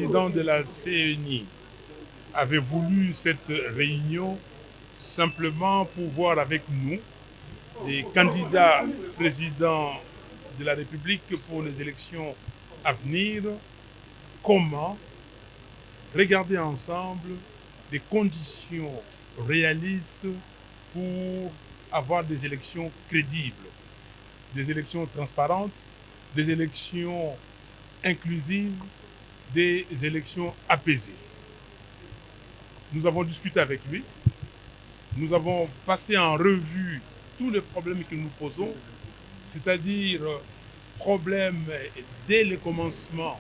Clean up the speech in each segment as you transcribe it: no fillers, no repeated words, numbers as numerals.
président de la CNI avait voulu cette réunion simplement pour voir avec nous les candidats présidents de la République pour les élections à venir, comment regarder ensemble des conditions réalistes pour avoir des élections crédibles, des élections transparentes, des élections inclusives, des élections apaisées. Nous avons discuté avec lui, nous avons passé en revue tous les problèmes que nous posons, c'est-à-dire problèmes dès le commencement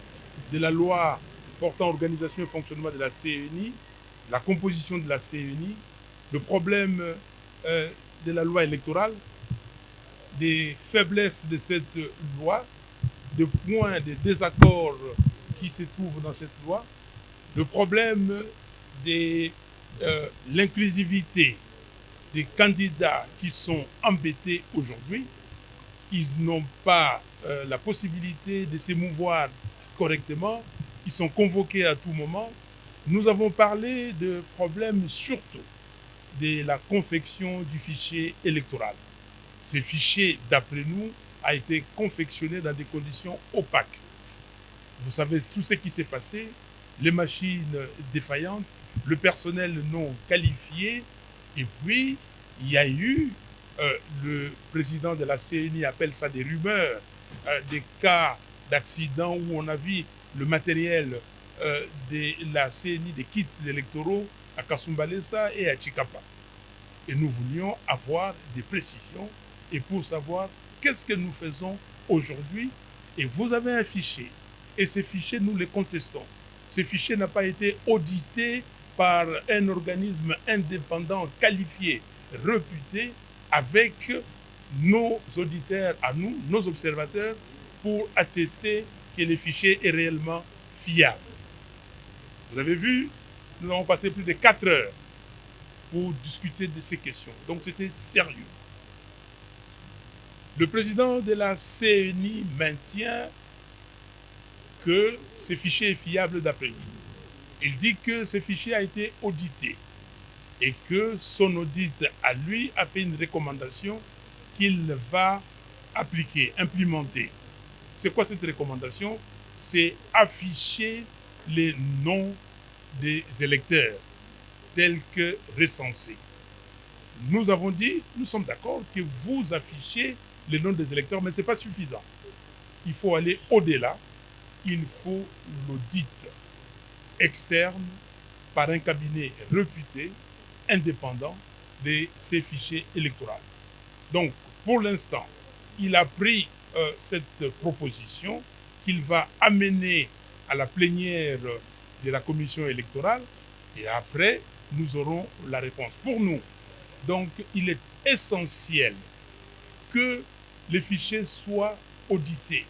de la loi portant organisation et fonctionnement de la CNI, la composition de la CNI, le problème de la loi électorale, des faiblesses de cette loi, des points de désaccord qui se trouvent dans cette loi, le problème de l'inclusivité des candidats qui sont embêtés aujourd'hui. Ils n'ont pas la possibilité de s'émouvoir correctement, ils sont convoqués à tout moment. Nous avons parlé de problèmes surtout de la confection du fichier électoral. Ce fichier, d'après nous, a été confectionné dans des conditions opaques. Vous savez tout ce qui s'est passé, les machines défaillantes, le personnel non qualifié, et puis il y a eu, le président de la CNI appelle ça des rumeurs, des cas d'accident où on a vu le matériel de la CNI, des kits électoraux à Kasumbalesa et à Chikapa. Et nous voulions avoir des précisions et pour savoir qu'est-ce que nous faisons aujourd'hui. Et vous avez un fichier. Et ces fichiers, nous les contestons. Ce fichier n'a pas été audité par un organisme indépendant, qualifié, réputé, avec nos auditeurs à nous, nos observateurs, pour attester que le fichier est réellement fiable. Vous avez vu, nous avons passé plus de 4 heures pour discuter de ces questions. Donc c'était sérieux. Le président de la CNI maintient que ce fichier est fiable d'après lui. Il dit que ce fichier a été audité et que son audit à lui a fait une recommandation qu'il va appliquer, implémenter. C'est quoi cette recommandation? C'est afficher les noms des électeurs tels que recensés. Nous avons dit, nous sommes d'accord que vous affichez les noms des électeurs, mais ce n'est pas suffisant. Il faut aller au-delà. Il faut l'audit externe par un cabinet réputé, indépendant de ces fichiers électoraux. Donc, pour l'instant, il a pris cette proposition qu'il va amener à la plénière de la commission électorale et après, nous aurons la réponse. Pour nous, donc, il est essentiel que les fichiers soient audités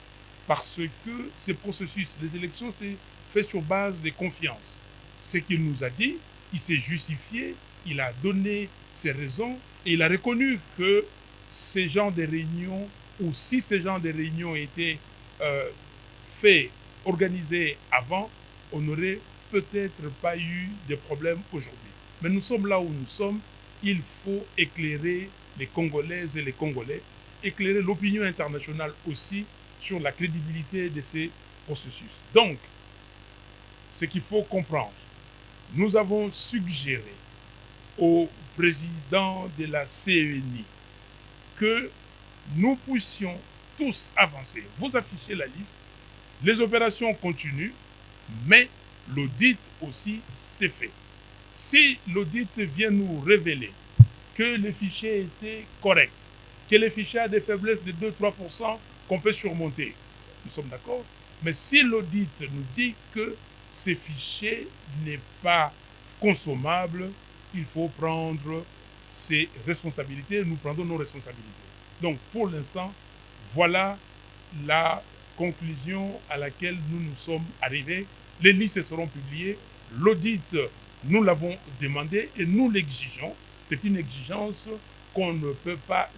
parce que ce processus, les élections, c'est fait sur base de confiance. Ce qu'il nous a dit, il s'est justifié, il a donné ses raisons et il a reconnu que ces genres de réunions, ou si ces genres de réunions étaient faits, organisés avant, on n'aurait peut-être pas eu de problème aujourd'hui. Mais nous sommes là où nous sommes, il faut éclairer les Congolaises et les Congolais, éclairer l'opinion internationale aussi sur la crédibilité de ces processus. Donc, ce qu'il faut comprendre, nous avons suggéré au président de la CNI que nous puissions tous avancer. Vous affichez la liste, les opérations continuent, mais l'audit aussi s'est fait. Si l'audit vient nous révéler que les fichiers étaient corrects, que les fichiers ont des faiblesses de 2-3% qu'on peut surmonter, nous sommes d'accord. Mais si l'audit nous dit que ces fichiers n'est pas consommable, il faut prendre ses responsabilités, nous prendrons nos responsabilités. Donc pour l'instant, voilà la conclusion à laquelle nous nous sommes arrivés. Les listes seront publiées, l'audit, nous l'avons demandé et nous l'exigeons. C'est une exigence qu'on ne peut pas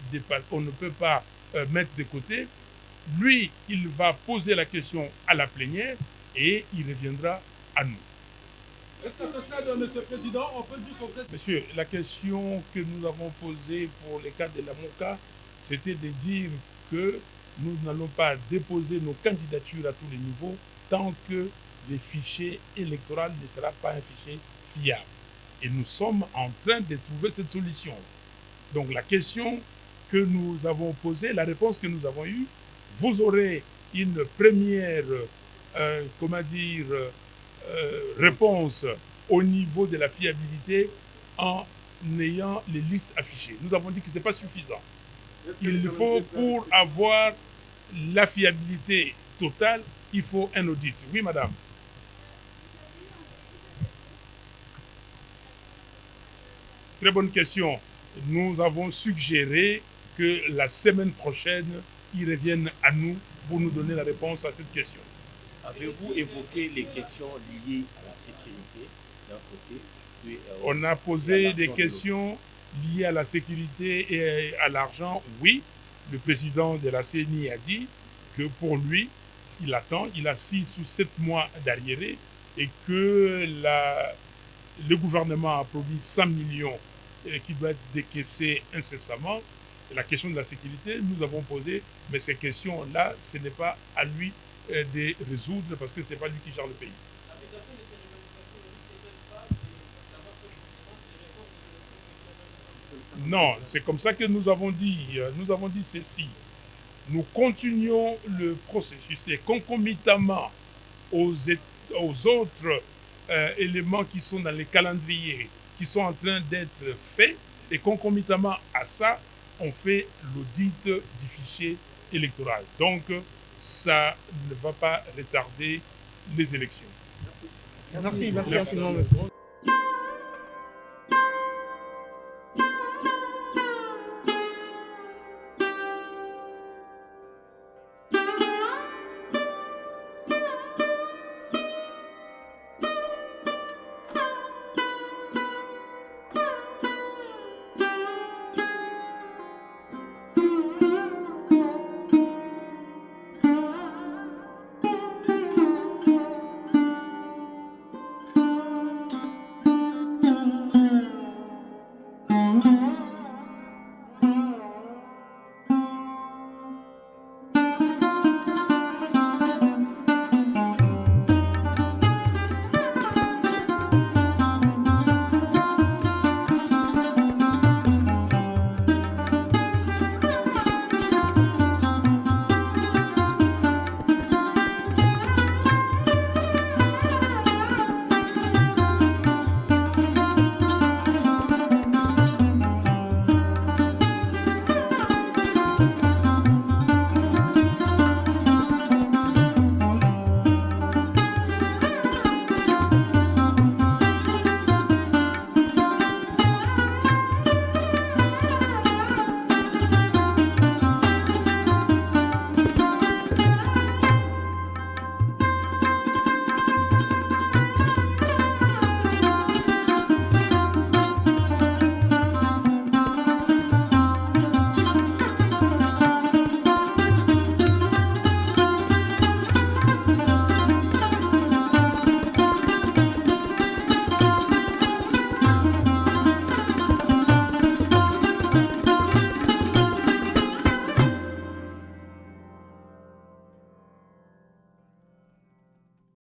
mettre de côté. Lui, il va poser la question à la plénière et il reviendra à nous. Est-ce qu'à ce stade, M. le Président, on peut dire qu'on... Monsieur, la question que nous avons posée pour les cas de la MOCA, c'était de dire que nous n'allons pas déposer nos candidatures à tous les niveaux tant que le fichier électoral ne sera pas un fichier fiable. Et nous sommes en train de trouver cette solution. Donc la question que nous avons posée, la réponse que nous avons eue, vous aurez une première, réponse au niveau de la fiabilité en ayant les listes affichées. Nous avons dit que ce n'est pas suffisant. Il faut, pour avoir la fiabilité totale, il faut un audit. Oui, madame. Très bonne question. Nous avons suggéré que la semaine prochaine, ils reviennent à nous pour nous donner la réponse à cette question. Avez-vous évoqué les questions liées à la sécurité d'un côté, puis, on a posé des questions liées à la sécurité et à l'argent. Oui, le président de la CENI a dit que pour lui, il attend, il a 6 ou 7 mois d'arriéré et que le gouvernement a produit 100 millions qui doit être décaissé incessamment. Et la question de la sécurité, nous avons posé, mais ces questions-là, ce n'est pas à lui de résoudre parce que ce n'est pas lui qui gère le pays. Non, c'est comme ça que nous avons dit. Nous avons dit ceci. Nous continuons le processus et concomitamment aux autres éléments qui sont dans les calendriers, qui sont en train d'être faits, et concomitamment à ça, on fait l'audit du fichier électoral. Donc, ça ne va pas retarder les élections. Merci. Merci.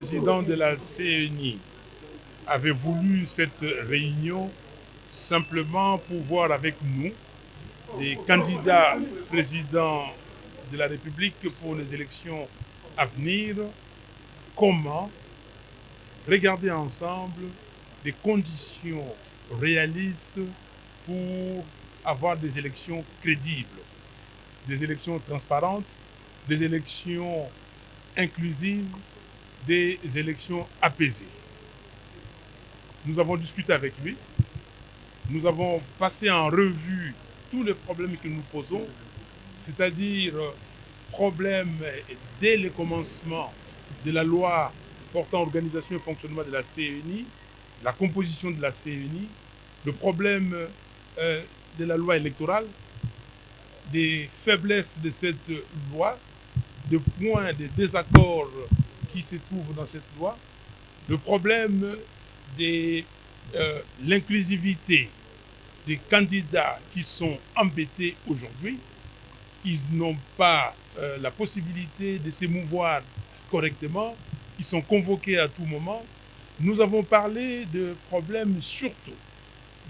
Le président de la CENI avait voulu cette réunion simplement pour voir avec nous, les candidats présidents de la République pour les élections à venir, comment regarder ensemble des conditions réalistes pour avoir des élections crédibles, des élections transparentes, des élections inclusives, des élections apaisées. Nous avons discuté avec lui, nous avons passé en revue tous les problèmes que nous posons, c'est-à-dire problèmes dès le commencement de la loi portant organisation et fonctionnement de la CENI, la composition de la CENI, le problème de la loi électorale, des faiblesses de cette loi, des points de désaccord qui se trouvent dans cette loi, le problème de l'inclusivité des candidats qui sont embêtés aujourd'hui. Ils n'ont pas la possibilité de s'émouvoir correctement. Ils sont convoqués à tout moment. Nous avons parlé de problèmes surtout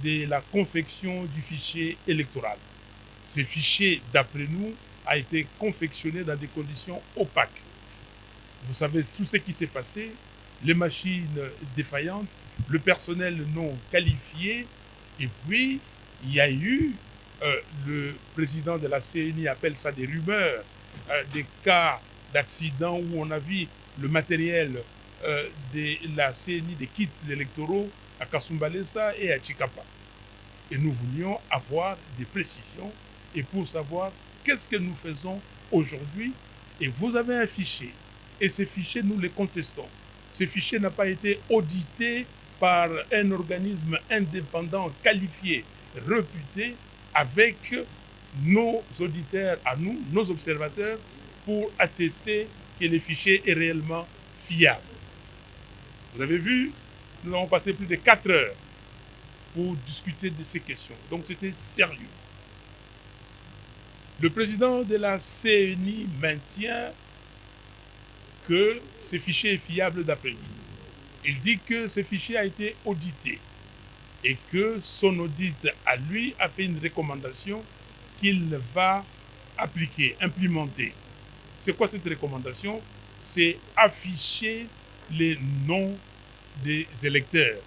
de la confection du fichier électoral. Ces fichiers, d'après nous, a été confectionné dans des conditions opaques. Vous savez tout ce qui s'est passé, les machines défaillantes, le personnel non qualifié, et puis il y a eu, le président de la CNI appelle ça des rumeurs, des cas d'accident où on a vu le matériel de la CNI, des kits électoraux à Kasumbalesa et à Chikapa. Et nous voulions avoir des précisions et pour savoir qu'est-ce que nous faisons aujourd'hui. Et vous avez un fichier. Et ces fichiers, nous les contestons. Ces fichiers n'ont pas été audités par un organisme indépendant, qualifié, réputé, avec nos auditeurs à nous, nos observateurs, pour attester que les fichiers est réellement fiable. Vous avez vu, nous avons passé plus de 4 heures pour discuter de ces questions. Donc c'était sérieux. Le président de la CNI maintient que ce fichier est fiable d'après lui. Il dit que ce fichier a été audité et que son audit à lui a fait une recommandation qu'il va appliquer, implémenter. C'est quoi cette recommandation? C'est afficher les noms des électeurs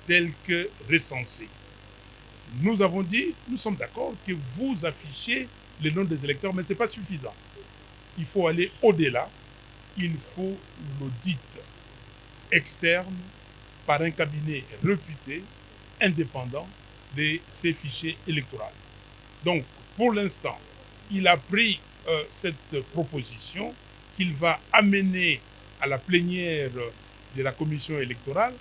tels que recensés. Nous avons dit, nous sommes d'accord que vous affichez les noms des électeurs, mais ce n'est pas suffisant. Il faut aller au-delà. Il faut l'audit externe par un cabinet réputé, indépendant de ces fichiers électoraux. Donc, pour l'instant, il a pris cette proposition qu'il va amener à la plénière de la commission électorale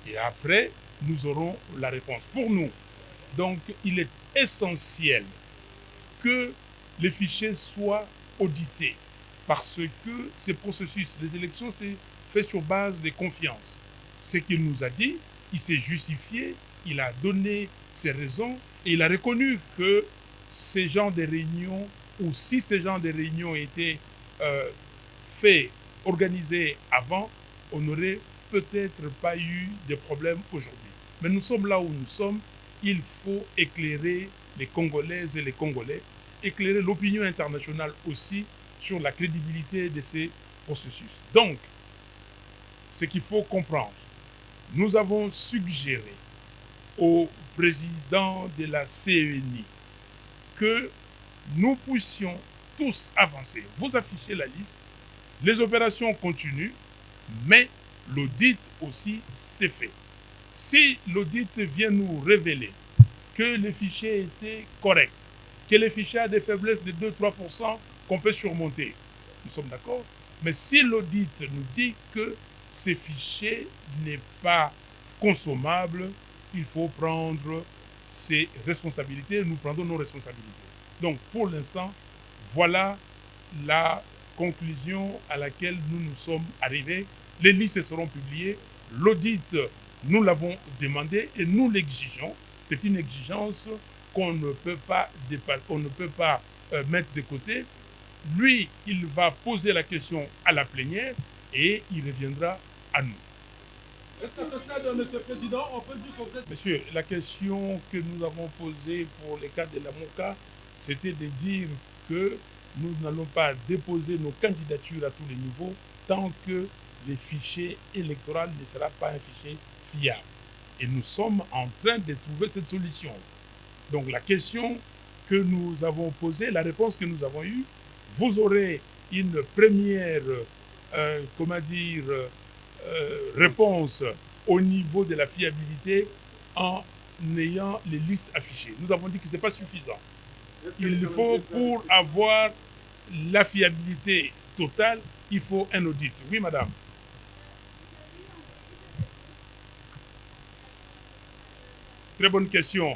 et après, nous aurons la réponse. Pour nous, donc, il est essentiel que les fichiers soient audités parce que ce processus des élections, c'est fait sur base de confiance. Ce qu'il nous a dit, il s'est justifié, il a donné ses raisons et il a reconnu que ces genres de réunions, ou si ces genres de réunions étaient faits, organisés avant, on n'aurait peut-être pas eu de problème aujourd'hui. Mais nous sommes là où nous sommes, il faut éclairer les Congolaises et les Congolais, éclairer l'opinion internationale aussi sur la crédibilité de ces processus. Donc, ce qu'il faut comprendre, nous avons suggéré au président de la CNI que nous puissions tous avancer. Vous affichez la liste, les opérations continuent, mais l'audit aussi s'est fait. Si l'audit vient nous révéler que les fichiers étaient corrects, que les fichiers ont des faiblesses de 2-3% qu'on peut surmonter, nous sommes d'accord. Mais si l'audit nous dit que ces fichiers n'est pas consommable, il faut prendre ses responsabilités, nous prendrons nos responsabilités. Donc pour l'instant, voilà la conclusion à laquelle nous nous sommes arrivés. Les listes seront publiées, l'audit, nous l'avons demandé et nous l'exigeons. C'est une exigence qu'on ne peut pas mettre de côté. Lui, il va poser la question à la plénière et il reviendra à nous. Est-ce qu'à ce stade, M. le Président, on peut dire que vous êtes... Monsieur, la question que nous avons posée pour le cas de la MOCA, c'était de dire que nous n'allons pas déposer nos candidatures à tous les niveaux tant que le fichier électoral ne sera pas un fichier fiable. Et nous sommes en train de trouver cette solution. Donc la question que nous avons posée, la réponse que nous avons eue, vous aurez une première, réponse au niveau de la fiabilité en ayant les listes affichées. Nous avons dit que ce n'est pas suffisant. Il faut, pour avoir la fiabilité totale, il faut un audit. Oui, madame. Très bonne question.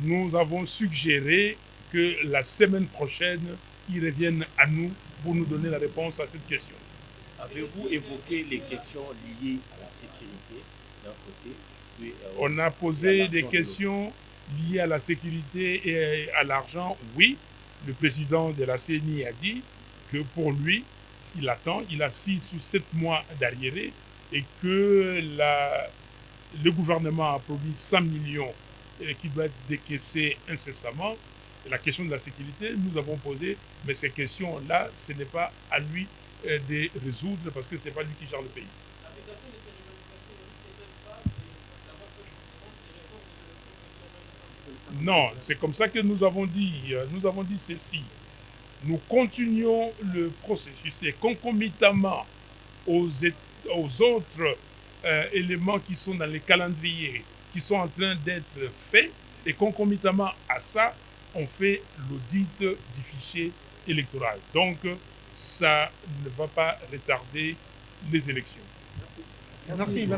Nous avons suggéré que la semaine prochaine, ils reviennent à nous pour nous donner la réponse à cette question. Avez-vous évoqué les questions liées à la sécurité d'un côté puis, On a posé des questions liées à la sécurité et à l'argent, oui. Le président de la CENI a dit que pour lui, il attend, il a 6 ou 7 mois d'arriéré et que le gouvernement a promis 100 millions qui doit être décaissé incessamment. La question de la sécurité, nous avons posé, mais ces questions-là, ce n'est pas à lui de résoudre parce que ce n'est pas lui qui gère le pays. Non, c'est comme ça que nous avons dit. Nous avons dit ceci. Nous continuons le processus et concomitamment aux autres éléments qui sont dans les calendriers, qui sont en train d'être faits, et concomitamment à ça, on fait l'audit du fichier électoral. Donc, ça ne va pas retarder les élections. Merci.